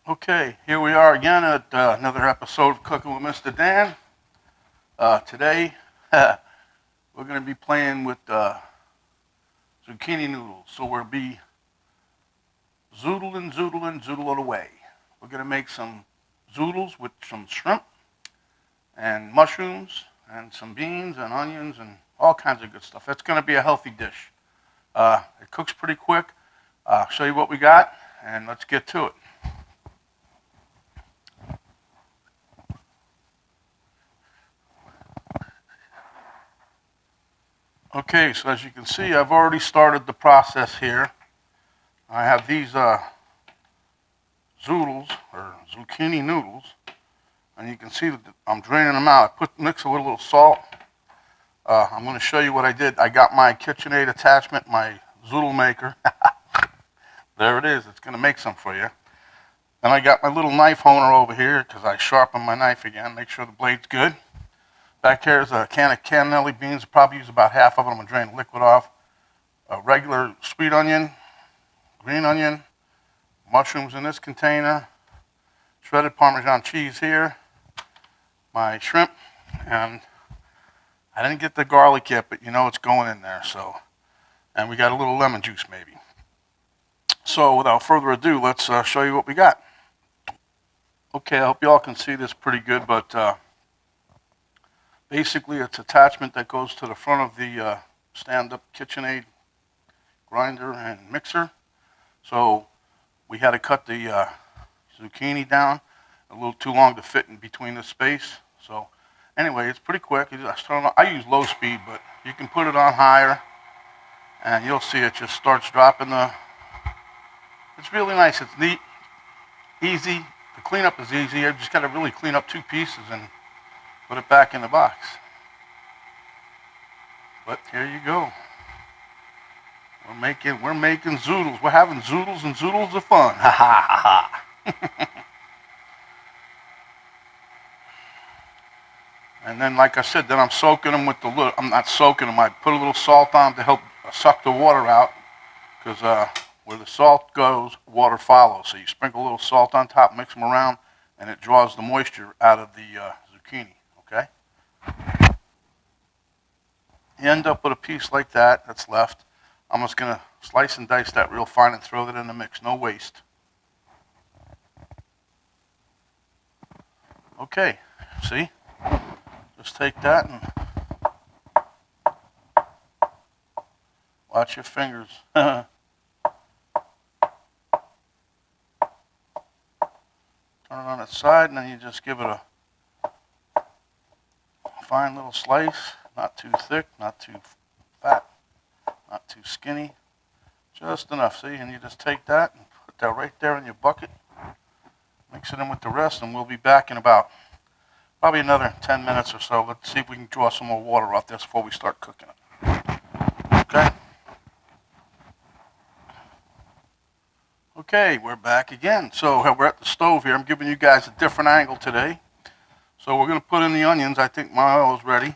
Okay, here we are again at another episode of Cooking with MrDan. Today, we're going to be playing with zucchini noodles. So we'll be zoodling away. We're going to make some zoodles with some shrimp and mushrooms and some beans and onions and all kinds of good stuff. It's going to be a healthy dish. It cooks pretty quick. I'll show you what we got, and let's get to it. Okay, so as you can see, I've already started the process here. I have these zoodles, or zucchini noodles, and you can see that I'm draining them out. I mix it with a little salt. I'm going to show you what I did. I got my KitchenAid attachment, my zoodle maker. There it is. It's going to make some for you. And I got my little knife honer over here because I sharpened my knife again, make sure the blade's good. Back here is a can of cannellini beans. I'll probably use about half of it. I'm going to drain the liquid off. A regular sweet onion, green onion, mushrooms in this container, shredded Parmesan cheese here, my shrimp, and I didn't get the garlic yet, but you know it's going in there. So, and we got a little lemon juice maybe. So without further ado, let's show you what we got. Okay, I hope you all can see this pretty good, but basically, it's attachment that goes to the front of the stand-up KitchenAid grinder and mixer. So we had to cut the zucchini down a little too long to fit in between the space. So anyway, it's pretty quick. I use low speed, but you can put it on higher, and you'll see it just starts dropping the. It's really nice. It's neat, easy. The cleanup is easy. You just got to really clean up two pieces and put it back in the box. But here you go. We're making zoodles. We're having zoodles and zoodles of fun. Ha ha ha ha. And then, like I said, then I'm soaking them with I'm not soaking them. I put a little salt on to help suck the water out, because where the salt goes, water follows. So you sprinkle a little salt on top, mix them around, and it draws the moisture out of the zucchini. Okay? You end up with a piece like that that's left. I'm just going to slice and dice that real fine and throw that in the mix. No waste. Okay, see? Just take that and watch your fingers. Turn it on its side, and then you just give it a fine little slice, not too thick, not too fat, not too skinny, just enough, see? And you just take that and put that right there in your bucket, mix it in with the rest, and we'll be back in about probably another 10 minutes or so. Let's see if we can draw some more water off this before we start cooking it. Okay? Okay, we're back again. So we're at the stove here. I'm giving you guys a different angle today. So we're going to put in the onions. I think my oil is ready.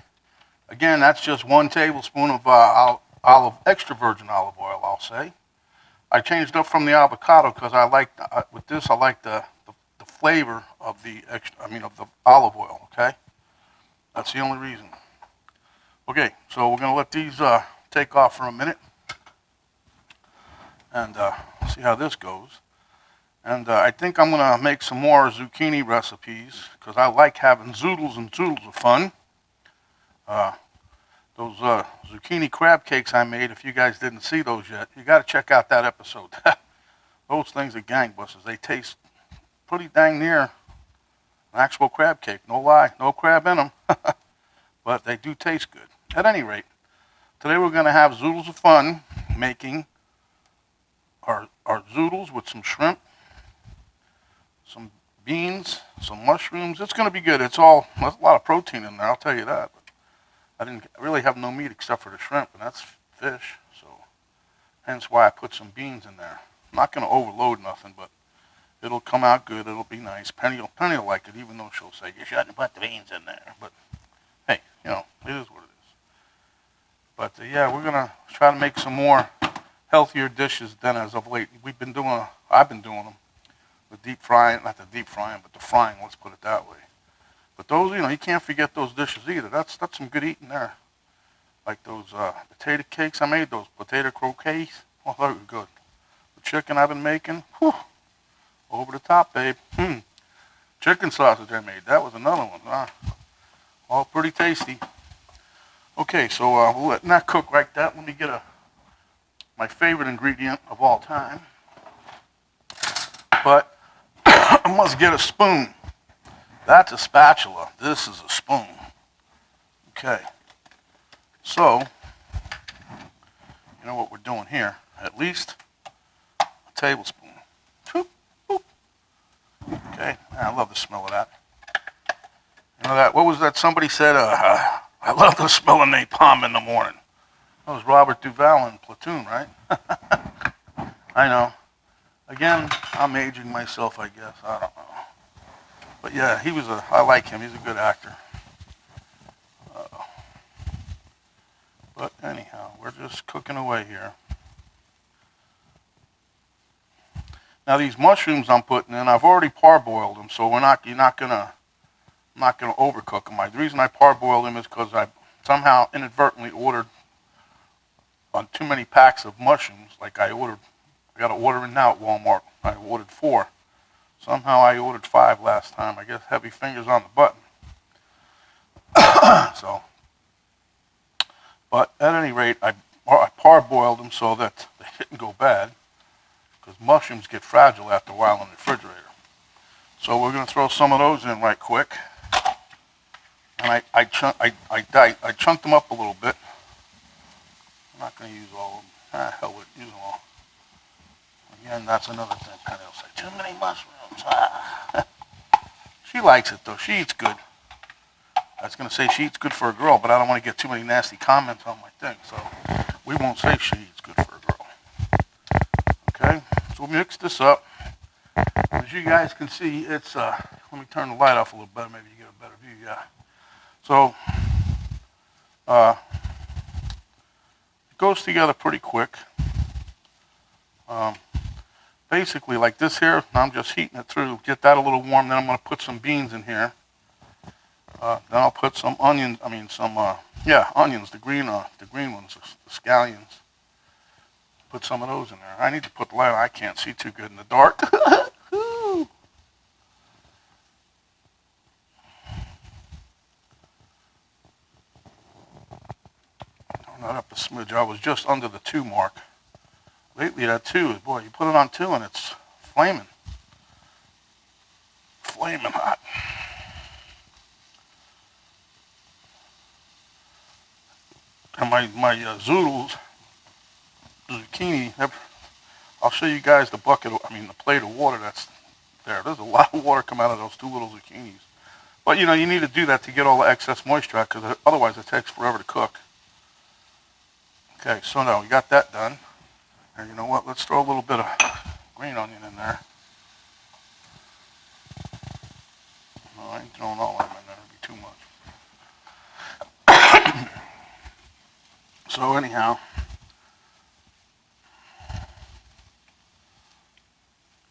Again, that's just 1 tablespoon of extra virgin olive oil, I'll say. I changed up from the avocado because I like with this. I like the flavor of the olive oil. Okay, that's the only reason. Okay, so we're going to let these take off for a minute and see how this goes. And I think I'm going to make some more zucchini recipes because I like having zoodles and zoodles of fun. Those zucchini crab cakes I made, if you guys didn't see those yet, you got to check out that episode. Those things are gangbusters. They taste pretty dang near an actual crab cake. No lie, no crab in them. But they do taste good. At any rate, today we're going to have zoodles of fun making our zoodles with some shrimp, some beans, some mushrooms. It's going to be good. There's a lot of protein in there, I'll tell you that. But I didn't really have no meat except for the shrimp, and that's fish. So hence why I put some beans in there. I'm not going to overload nothing, but it'll come out good. It'll be nice. Penny will like it, even though she'll say, you shouldn't put the beans in there. But hey, you know, it is what it is. But yeah, we're going to try to make some more healthier dishes than as of late. I've been doing them. the deep frying, not the deep frying, but the frying, let's put it that way. But those, you can't forget those dishes either. That's some good eating there. Like those potato cakes I made, those potato croquettes. Oh, they were good. The chicken I've been making, whew, over the top, babe. Chicken sausage I made, that was another one. All pretty tasty. Okay, so we'll let that cook like that. Let me get my favorite ingredient of all time. But I must get a spoon. That's a spatula. This is a spoon. Okay. So, you know what we're doing here? At least a tablespoon. Boop, boop. Okay. I love the smell of that. You know that? What was that? Somebody said, I love the smell of napalm in the morning. That was Robert Duvall in Platoon, right? I know. Again, I'm aging myself, I guess. I don't know. But yeah, I like him. He's a good actor. But anyhow, we're just cooking away here. Now these mushrooms I'm putting in, I've already parboiled them, so I'm not gonna overcook them. The reason I parboiled them is because I somehow inadvertently ordered on too many packs of mushrooms. Like I got an order in now at Walmart. I ordered 4. Somehow I ordered 5 last time. I guess heavy fingers on the button. So, but at any rate, I parboiled them so that they didn't go bad, because mushrooms get fragile after a while in the refrigerator. So we're going to throw some of those in right quick. And I chunked them up a little bit. I'm not going to use all of them. Hell with it, use them all. Again, that's another thing. Penny will say, too many mushrooms. She likes it though. She eats good. I was going to say she eats good for a girl, but I don't want to get too many nasty comments on my thing. So we won't say she eats good for a girl. Okay, so we'll mix this up. As you guys can see, it's, let me turn the light off a little better. Maybe you get a better view, yeah. So, it goes together pretty quick. Basically like this here, I'm just heating it through, get that a little warm, then I'm going to put some beans in here. Then I'll put some onions, onions, the green ones, the scallions. Put some of those in there. I need to put the light on, I can't see too good in the dark. Turn that up a smidge. I was just under the 2 mark. Lately that 2 is, boy, you put it on 2 and it's flaming. Flaming hot. And my zoodles, zucchini, I'll show you guys the plate of water that's there. There's a lot of water come out of those 2 little zucchinis. But you need to do that to get all the excess moisture out, because otherwise it takes forever to cook. Okay, so now we got that done. And you know what? Let's throw a little bit of green onion in there. No, I ain't throwing all of them in there. It'd be too much. So anyhow,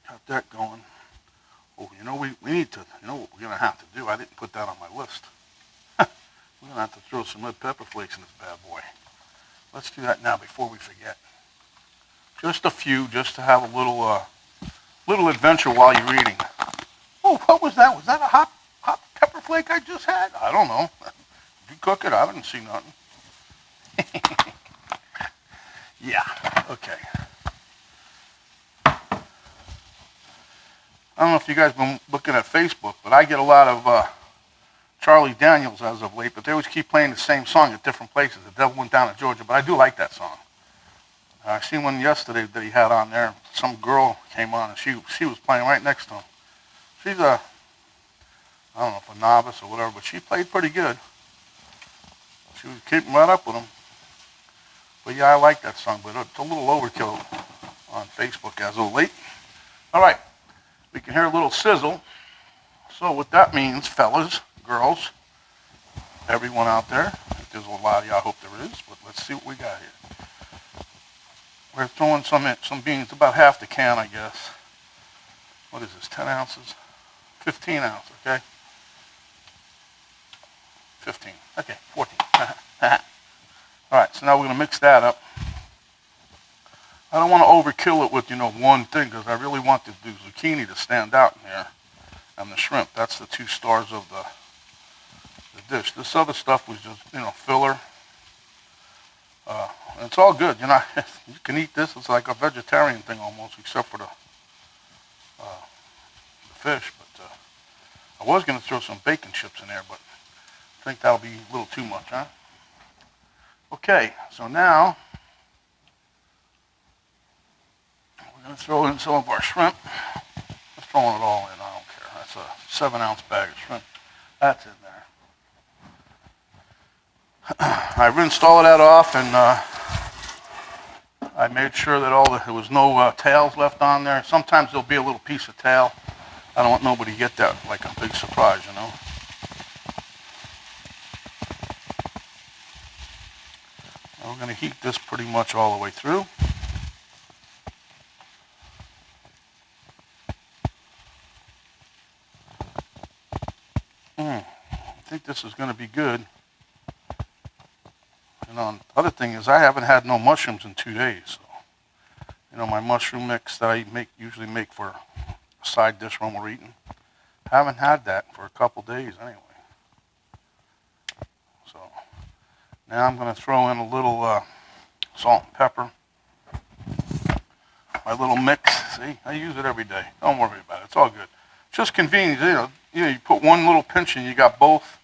got that going. Oh, we need to, what we're going to have to do? I didn't put that on my list. We're going to have to throw some red pepper flakes in this bad boy. Let's do that now before we forget. Just a few, just to have a little adventure while you're eating. Oh, what was that? Was that a hot pepper flake I just had? I don't know. Did you cook it? I didn't see nothing. Yeah, okay. I don't know if you guys been looking at Facebook, but I get a lot of Charlie Daniels as of late, but they always keep playing the same song at different places. The Devil Went Down to Georgia, but I do like that song. I seen one yesterday that he had on there. Some girl came on and she was playing right next to him. She's I don't know if a novice or whatever, but she played pretty good. She was keeping right up with him. But yeah, I like that song, but it's a little overkill on Facebook as of late. All right, we can hear a little sizzle. So what that means, fellas, girls, everyone out there, if there's a lot of you, I hope there is, but let's see what we got here. We're throwing some beans, about half the can, I guess. what is this, 10 ounces? 15 ounces, okay? 15, okay, 14. All right, so now we're gonna mix that up. I don't want to overkill it with, one thing, because I really want the zucchini to stand out in here, and the shrimp. That's the 2 stars of the dish. This other stuff was just, filler. And it's all good, you can eat this. It's like a vegetarian thing almost, except for the fish. But I was going to throw some bacon chips in there, but I think that'll be a little too much, huh? Okay, so now we're going to throw in some of our shrimp. I'm throwing it all in, I don't care. That's a 7-ounce bag of shrimp. That's in there. I rinsed all of that off, and I made sure that there was no tails left on there. Sometimes there'll be a little piece of tail. I don't want nobody to get that like a big surprise, Now we're going to heat this pretty much all the way through. I think this is going to be good. And the other thing is I haven't had no mushrooms in 2 days. So, my mushroom mix that I usually make for a side dish when we're eating. Haven't had that for a couple days anyway. So now I'm going to throw in a little salt and pepper. My little mix. See, I use it every day. Don't worry about it. It's all good. Just convenient. You put one little pinch and you got both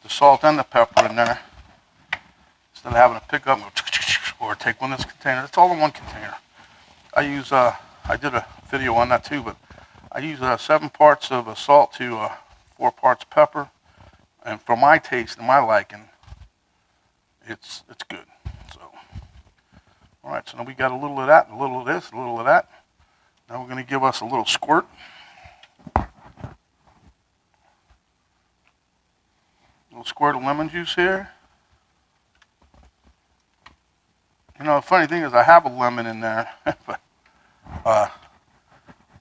the salt and the pepper in there. Instead of having to pick up or take one of this container. It's all in one container. I did a video on that too, but I use 7 parts of salt to 4 parts pepper. And for my taste and my liking, it's good. So, all right, so now we got a little of that, a little of this, a little of that. Now we're going to give us a little squirt. A little squirt of lemon juice here. The funny thing is I have a lemon in there, but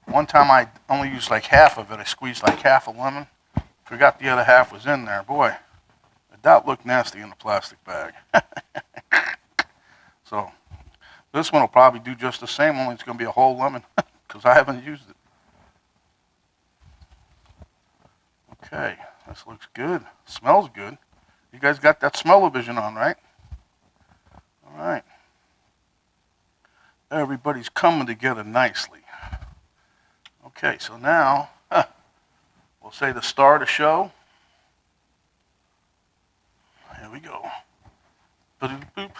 one time I only used like half of it. I squeezed like half a lemon. Forgot the other half was in there. Boy, that looked nasty in the plastic bag. So this one will probably do just the same, only it's going to be a whole lemon because I haven't used it. Okay, this looks good. Smells good. You guys got that smell-o-vision on, right? All right. Everybody's coming together nicely. Okay, so now we'll say the star of the show. Here we go. Boop.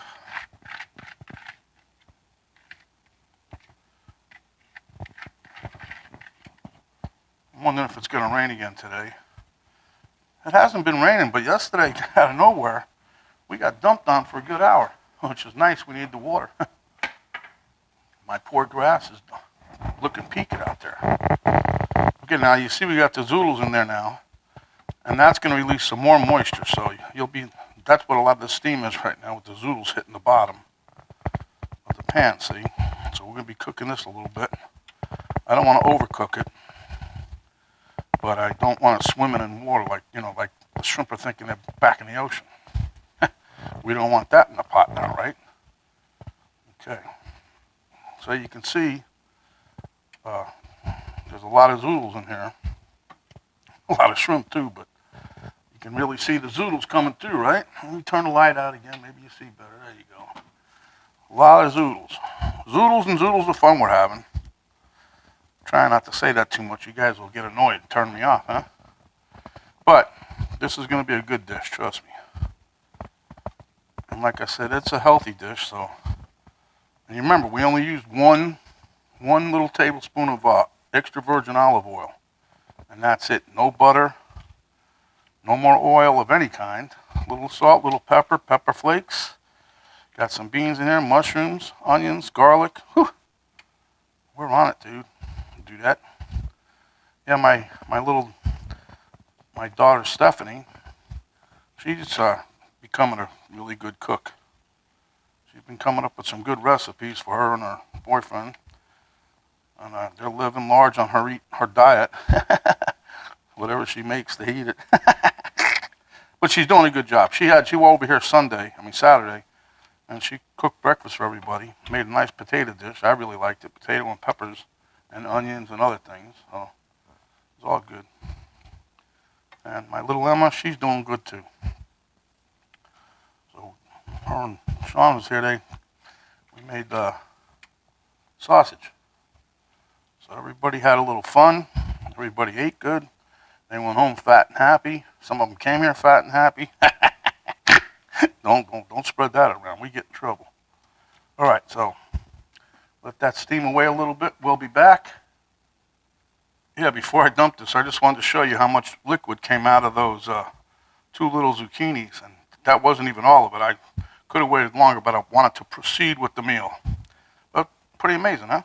I'm wondering if it's going to rain again today. It hasn't been raining, but yesterday, out of nowhere, we got dumped on for a good hour, which is nice. We need the water. My poor grass is looking peaked out there. Okay, now you see we got the zoodles in there now, and that's going to release some more moisture. So that's what a lot of the steam is right now with the zoodles hitting the bottom of the pan, see? So we're going to be cooking this a little bit. I don't want to overcook it, but I don't want to swim it in water like the shrimp are thinking they're back in the ocean. We don't want that in the pot now, right? Okay. So you can see there's a lot of zoodles in here. A lot of shrimp too, but you can really see the zoodles coming through, right? Let me turn the light out again. Maybe you see better. There you go. A lot of zoodles. Zoodles and zoodles of fun we're having. Trying not to say that too much. You guys will get annoyed and turn me off, huh? But this is going to be a good dish, trust me. And like I said, it's a healthy dish, so. And you remember, we only used one little tablespoon of extra virgin olive oil. And that's it. No butter. No more oil of any kind. A little salt, little pepper, pepper flakes. Got some beans in here, mushrooms, onions, garlic. Whew. We're on it, dude. Do that. Yeah, my daughter Stephanie, she's becoming a really good cook. She's been coming up with some good recipes for her and her boyfriend. And they're living large on her diet. Whatever she makes, they eat it. But she's doing a good job. She was over here Saturday, and she cooked breakfast for everybody. Made a nice potato dish. I really liked it. Potato and peppers and onions and other things. So it's all good. And my little Emma, she's doing good too. So her and Sean was here. We made sausage. So everybody had a little fun. Everybody ate good. They went home fat and happy. Some of them came here fat and happy. Don't spread that around. We get in trouble. All right, so let that steam away a little bit. We'll be back. Yeah, before I dump this, I just wanted to show you how much liquid came out of those 2 little zucchinis. And that wasn't even all of it. I could have waited longer, but I wanted to proceed with the meal. But pretty amazing, huh?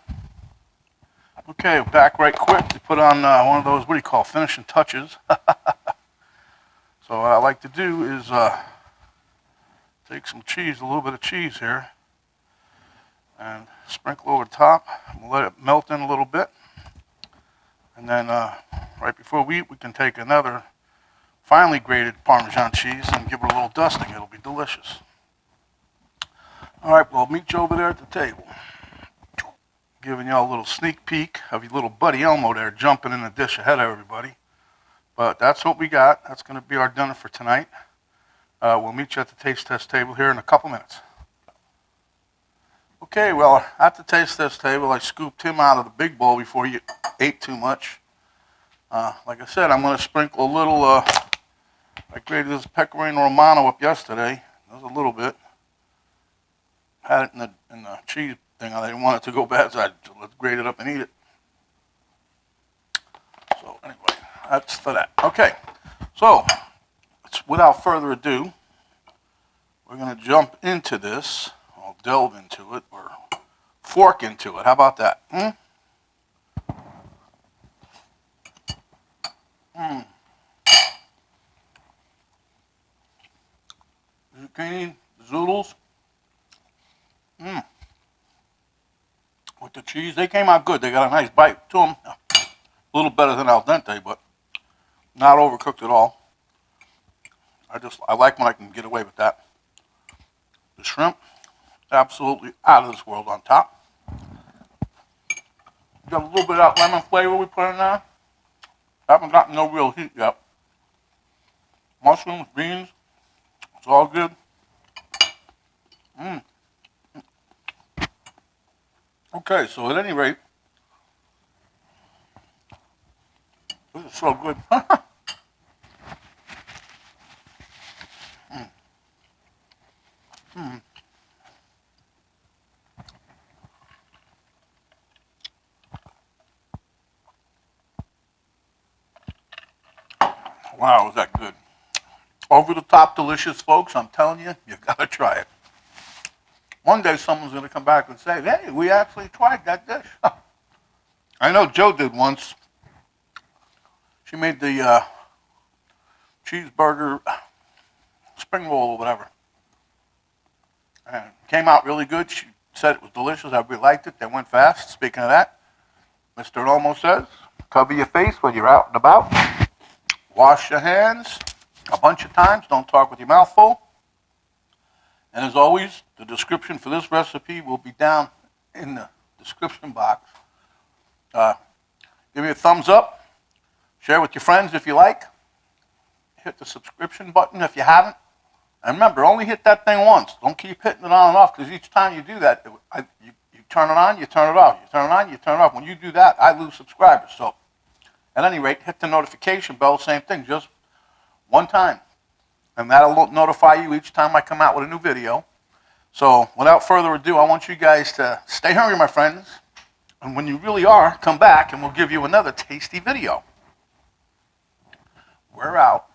Okay, back right quick to put on one of those, what do you call, finishing touches. So what I like to do is take some cheese, a little bit of cheese here, and sprinkle over the top. We'll let it melt in a little bit. And then right before we eat, we can take another finely grated Parmesan cheese and give it a little dusting. It'll be delicious. All right, well, I'll meet you over there at the table. Giving y'all a little sneak peek of your little buddy Elmo there jumping in the dish ahead of everybody. But that's what we got. That's going to be our dinner for tonight. We'll meet you at the taste test table here in a couple minutes. Okay, well, at the taste test table, I scooped him out of the big bowl before he ate too much. Like I said, I'm going to sprinkle a little, I grated this pecorino romano up yesterday. That was a little bit. Had it in the cheese thing. I didn't want it to go bad, so let's grate it up and eat it. So anyway, that's for that. Okay, so without further ado, we're going to jump into this. I'll delve into it, or fork into it. How about that? Zucchini zoodles. With the cheese, they came out good. They got a nice bite to them. A little better than al dente, but not overcooked at all. I like when I can get away with that. The shrimp, absolutely out of this world on top. Got a little bit of that lemon flavor we put in there. Haven't gotten no real heat yet. Mushrooms, beans, it's all good. Okay, so at any rate, this is so good. Wow, is that good. Over the top delicious, folks. I'm telling you, you gotta try it. One day someone's gonna come back and say, hey, we actually tried that dish. I know Joe did once. She made the cheeseburger spring roll or whatever. And it came out really good. She said it was delicious. I really liked it. They went fast. Speaking of that, Mr. Elmo says, cover your face when you're out and about. Wash your hands a bunch of times. Don't talk with your mouth full. And as always, the description for this recipe will be down in the description box. Give me a thumbs up. Share with your friends if you like. Hit the subscription button if you haven't. And remember, only hit that thing once. Don't keep hitting it on and off, because each time you do that, you turn it on, you turn it off. You turn it on, you turn it off. When you do that, I lose subscribers. So at any rate, hit the notification bell, same thing, just one time. And that'll notify you each time I come out with a new video. So without further ado, I want you guys to stay hungry, my friends. And when you really are, come back and we'll give you another tasty video. We're out.